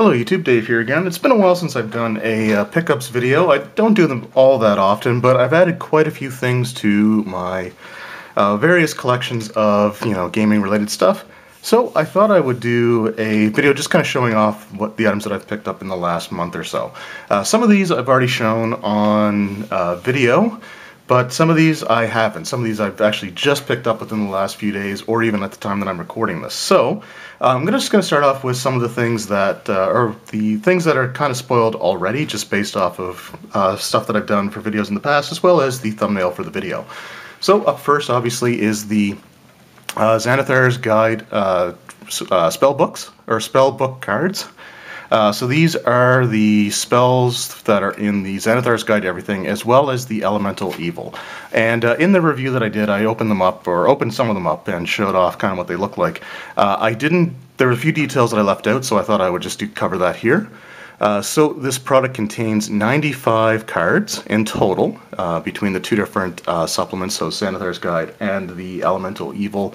Hello YouTube, Dave here again. It's been a while since I've done a pickups video. I don't do them all that often, but I've added quite a few things to my various collections of, gaming related stuff. So I thought I would do a video just kind of showing off what the items that I've picked up in the last month or so. Some of these I've already shown on video, but some of these I haven't. Some of these I've actually just picked up within the last few days, or even at the time that I'm recording this. So I'm just going to start off with some of the things that are kind of spoiled already, just based off of stuff that I've done for videos in the past, as well as the thumbnail for the video. So up first, obviously, is the Xanathar's Guide spell books, or spell book cards. So these are the spells that are in the Xanathar's Guide to Everything, as well as the Elemental Evil. And in the review that I did, I opened some of them up and showed off kind of what they look like. There were a few details that I left out, so I thought I would just cover that here. So this product contains 95 cards in total, between the two different supplements, so Xanathar's Guide and the Elemental Evil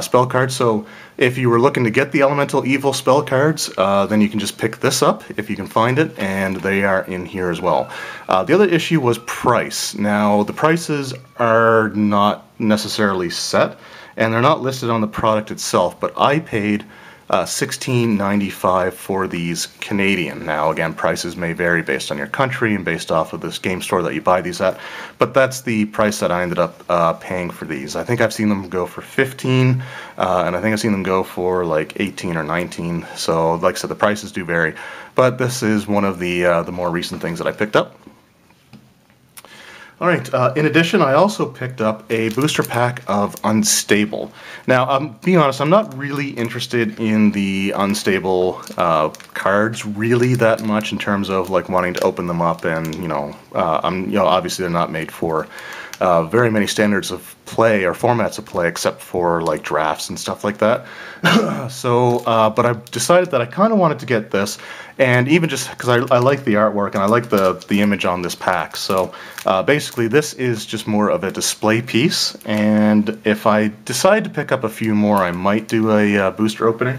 spell cards. So if you were looking to get the Elemental Evil spell cards, then you can just pick this up if you can find it, and they are in here as well. The other issue was price. Now, the prices are not necessarily set, and they're not listed on the product itself, but I paid $16.95 for these Canadian. Now again, prices may vary based on your country and based off of this game store that you buy these at, but that's the price that I ended up paying for these. I think I've seen them go for 15, and I think I've seen them go for like 18 or 19, so like I said, the prices do vary, but this is one of the more recent things that I picked up. Alright, in addition, I also picked up a booster pack of Unstable. Now, being honest, I'm not really interested in the Unstable cards really that much in terms of like wanting to open them up, and obviously they're not made for very many standards of play or formats of play, except for like drafts and stuff like that. But I decided that I kind of wanted to get this, and even just because I like the artwork and I like the image on this pack. So basically this is just more of a display piece, and if I decide to pick up a few more, I might do a booster opening.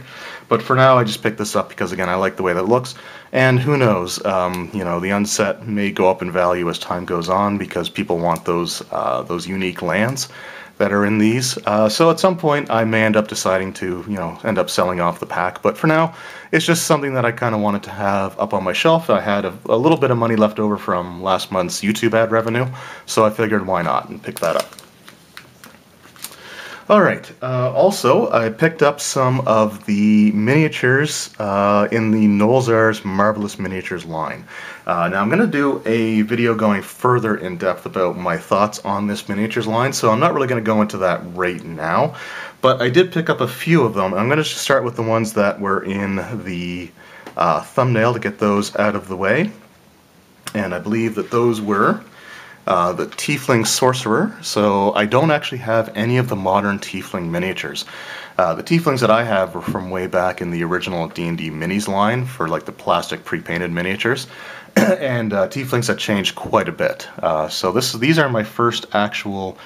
But for now, I just picked this up because, again, I like the way that it looks. And who knows, the unset may go up in value as time goes on because people want those unique lands that are in these. So at some point, I may end up deciding to, end up selling off the pack. But for now, it's just something that I kind of wanted to have up on my shelf. I had a little bit of money left over from last month's YouTube ad revenue, so I figured why not and pick that up. Alright, also I picked up some of the miniatures in the Nolzar's Marvelous Miniatures line. Now I'm going to do a video going further in depth about my thoughts on this miniatures line, so I'm not really going to go into that right now, but I did pick up a few of them. I'm going to just start with the ones that were in the thumbnail to get those out of the way, and I believe that those were the Tiefling Sorcerer. So I don't actually have any of the modern Tiefling miniatures. The Tieflings that I have were from way back in the original D&D Minis line for like the plastic pre-painted miniatures, and Tieflings have changed quite a bit. So these are my first actual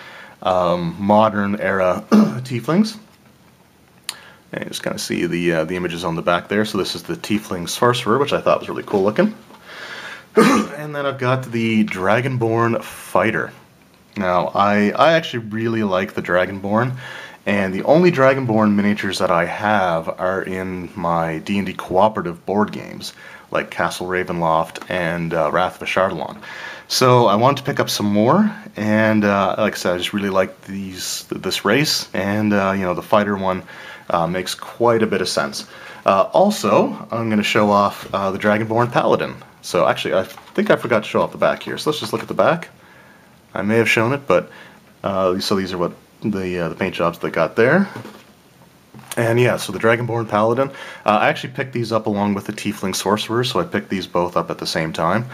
modern era Tieflings. And you just kind of see the images on the back there. So this is the Tiefling Sorcerer, which I thought was really cool looking. And then I've got the Dragonborn Fighter. Now, I actually really like the Dragonborn, and the only Dragonborn miniatures that I have are in my D&D cooperative board games, like Castle Ravenloft and Wrath of Ashardalon. So I wanted to pick up some more, and like I said, I just really like this race, and the fighter one makes quite a bit of sense. Also, I'm going to show off the Dragonborn Paladin. So actually, I think I forgot to show off the back here. So let's just look at the back. I may have shown it, but so these are what the paint jobs they got there. And yeah, so the Dragonborn Paladin. I actually picked these up along with the Tiefling Sorcerer, so I picked these both up at the same time.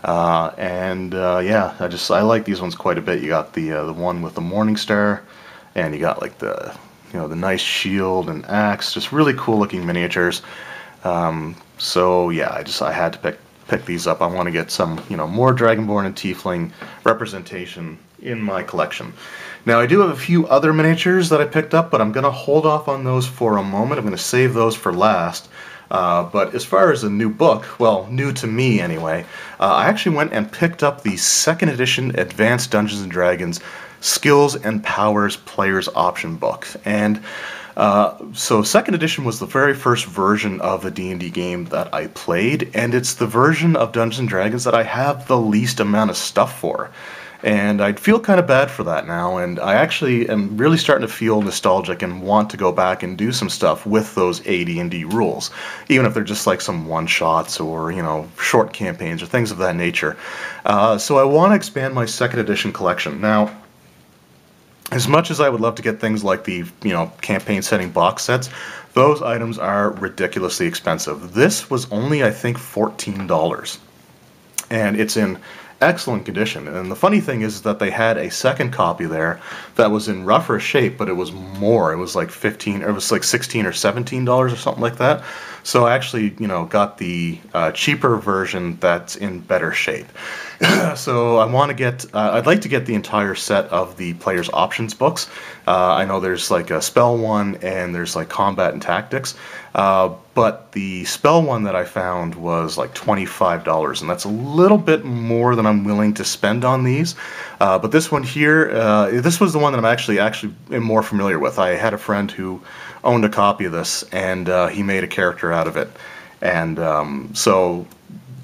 Yeah, I like these ones quite a bit. You got the one with the Morning Star, and you got like the the nice shield and axe. Just really cool looking miniatures. So yeah, I had to pick these up. I want to get some, more Dragonborn and Tiefling representation in my collection. Now, I do have a few other miniatures that I picked up, but I'm going to hold off on those for a moment. I'm going to save those for last. But as far as a new book, well, new to me anyway, I actually went and picked up the second edition Advanced Dungeons and Dragons Skills and Powers Player's Option book. And so second edition was the very first version of the D&D game that I played, and it's the version of Dungeons and Dragons that I have the least amount of stuff for. And I'd feel kind of bad for that now, and I actually am really starting to feel nostalgic and want to go back and do some stuff with those AD&D rules, even if they're just like some one-shots or, you know, short campaigns or things of that nature. So I want to expand my second edition collection. Now, as much as I would love to get things like the, you know, campaign setting box sets, those items are ridiculously expensive. This was only, I think, $14. And it's in excellent condition. And the funny thing is that they had a second copy there that was in rougher shape, but it was more. It was like $16 or $17 or something like that. So I actually, you know, got the cheaper version that's in better shape. So I want to get, I'd like to get the entire set of the player's options books. I know there's like a spell one and there's like combat and tactics. But the spell one that I found was like $25, and that's a little bit more than I'm willing to spend on these. But this one here, this was the one that I'm actually am more familiar with. I had a friend who owned a copy of this, and he made a character out of it. And so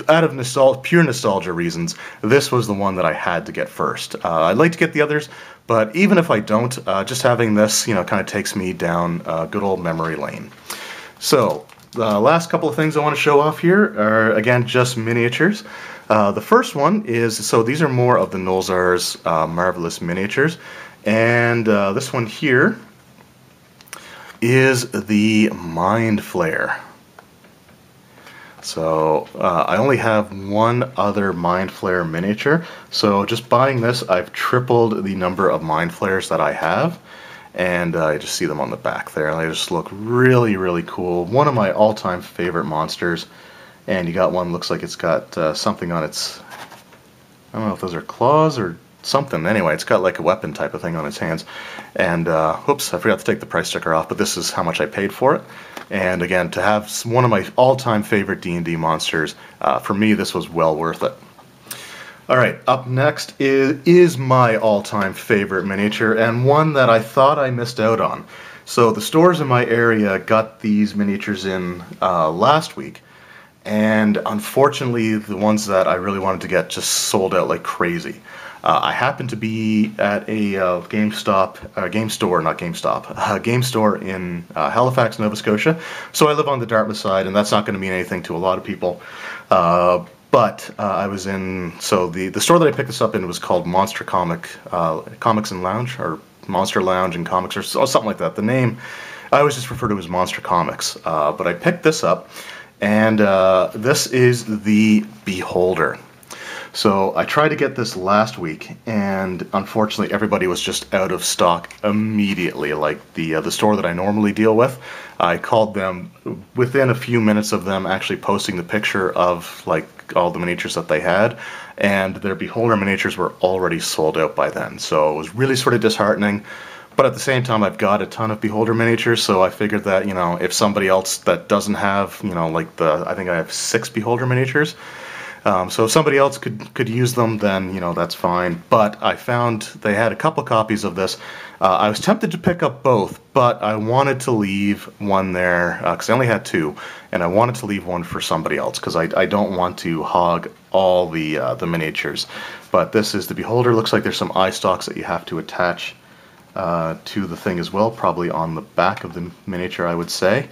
out of pure nostalgia reasons, this was the one that I had to get first. I'd like to get the others, but even if I don't, just having this, you know, kind of takes me down good old memory lane. So, the last couple of things I want to show off here are, again, just miniatures. The first one is, so these are more of the Nolzar's Marvelous miniatures, and this one here is the Mind Flayer. So, I only have one other Mind Flayer miniature, so just buying this, I've tripled the number of Mind Flayers that I have. And I just see them on the back there, and they just look really, really cool. One of my all-time favorite monsters. And you got one, looks like it's got something on its, I don't know if those are claws or something. Anyway, it's got like a weapon type of thing on its hands. And, whoops, I forgot to take the price sticker off, but this is how much I paid for it. And again, to have one of my all-time favorite D&D monsters, for me, this was well worth it. Alright, up next is my all-time favorite miniature, and one that I thought I missed out on. So the stores in my area got these miniatures in last week, and unfortunately the ones that I really wanted to get just sold out like crazy. I happened to be at a game store in Halifax, Nova Scotia. So I live on the Dartmouth side, and that's not going to mean anything to a lot of people. But I was in, so the store that I picked this up in was called Monster Comics and Lounge, or Monster Lounge and Comics, or something like that. The name, I always just refer to as Monster Comics. But I picked this up, and this is the Beholder. So I tried to get this last week, and unfortunately everybody was just out of stock immediately. Like the store that I normally deal with, I called them within a few minutes of them actually posting the picture of like all the miniatures that they had, and their Beholder miniatures were already sold out by then. So it was really sort of disheartening. But at the same time, I've got a ton of Beholder miniatures, so I figured that, you know, if somebody else that doesn't have, you know, like I think I have 6 Beholder miniatures. So if somebody else could use them, then, you know, that's fine. But I found they had a couple copies of this. I was tempted to pick up both, but I wanted to leave one there, because I only had 2, and I wanted to leave one for somebody else, because I don't want to hog all the miniatures. But this is the Beholder. Looks like there's some eye stalks that you have to attach to the thing as well, probably on the back of the miniature, I would say.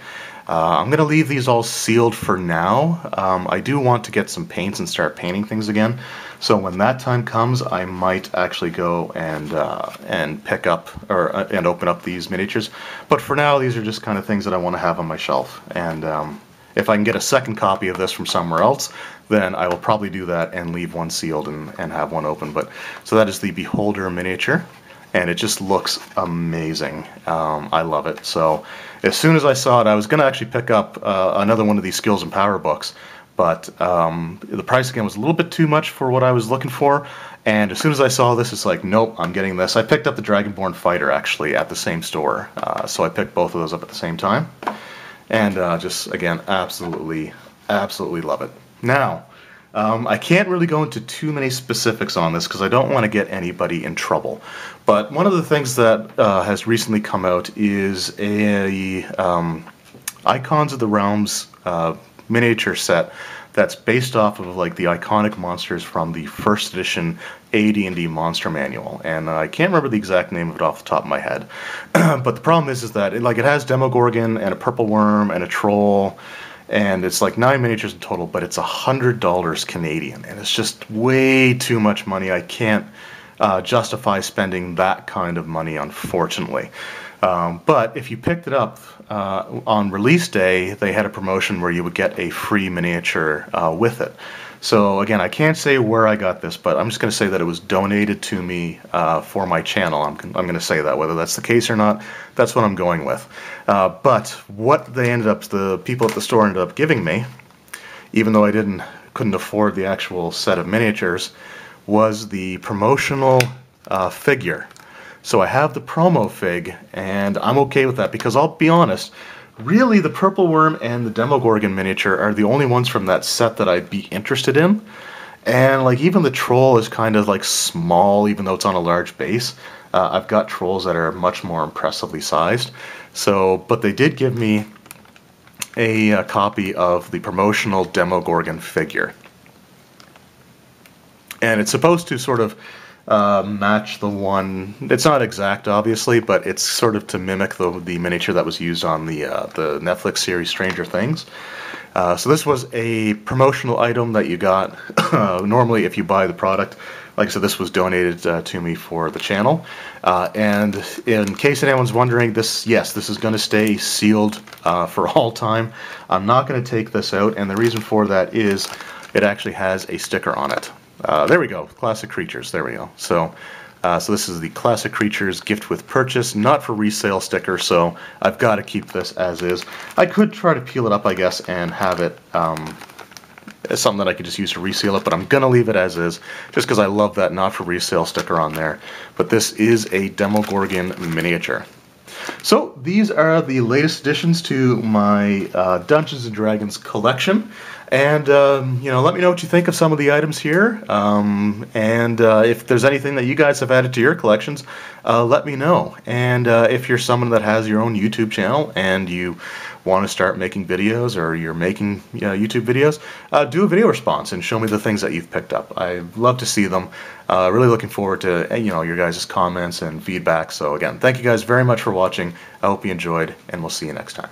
I'm going to leave these all sealed for now. I do want to get some paints and start painting things again. So when that time comes, I might actually go and pick up and open up these miniatures. But for now, these are just kind of things that I want to have on my shelf. And if I can get a second copy of this from somewhere else, then I will probably do that and leave one sealed and have one open. But so that is the Beholder miniature. And it just looks amazing. I love it. So as soon as I saw it, I was going to actually pick up another one of these Skills and Power books, but the price again was a little bit too much for what I was looking for. And as soon as I saw this, it's like, nope, I'm getting this. I picked up the Dragonborn Fighter actually at the same store, so I picked both of those up at the same time. And just, again, absolutely, absolutely love it. Now, I can't really go into too many specifics on this because I don't want to get anybody in trouble. But one of the things that has recently come out is a Icons of the Realms miniature set that's based off of like the iconic monsters from the first edition AD&D monster manual, and I can't remember the exact name of it off the top of my head. But the problem is that it has Demogorgon and a purple worm and a troll, and it's like 9 miniatures in total, but it's $100 Canadian, and it's just way too much money. I can't justify spending that kind of money, unfortunately. But if you picked it up on release day, they had a promotion where you would get a free miniature with it. So again, I can't say where I got this, but I'm just going to say that it was donated to me for my channel. I'm going to say that. Whether that's the case or not, that's what I'm going with. But what the people at the store ended up giving me, even though I couldn't afford the actual set of miniatures, was the promotional figure. So I have the promo fig, and I'm okay with that because I'll be honest, really the Purple Worm and the Demogorgon miniature are the only ones from that set that I'd be interested in. And like even the troll is kind of like small, even though it's on a large base. I've got trolls that are much more impressively sized. So, but they did give me a copy of the promotional Demogorgon figure. And it's supposed to sort of match the one. It's not exact, obviously, but it's sort of to mimic the miniature that was used on the Netflix series Stranger Things. So this was a promotional item that you got. Normally, if you buy the product, like I said, this was donated to me for the channel. And in case anyone's wondering, this is going to stay sealed for all time. I'm not going to take this out, and the reason for that is it actually has a sticker on it. There we go, Classic Creatures, there we go. So this is the Classic Creatures Gift with Purchase, not for resale sticker, so I've got to keep this as is. I could try to peel it up, I guess, and have it as something that I could just use to reseal it, but I'm going to leave it as is, just because I love that not for resale sticker on there. But this is a Demogorgon miniature. So these are the latest additions to my Dungeons & Dragons collection. And, let me know what you think of some of the items here. And if there's anything that you guys have added to your collections, let me know. And if you're someone that has your own YouTube channel and you want to start making videos, or you're making YouTube videos, do a video response and show me the things that you've picked up. I love to see them. Really looking forward to your guys' comments and feedback. So again, thank you guys very much for watching. I hope you enjoyed, and we'll see you next time.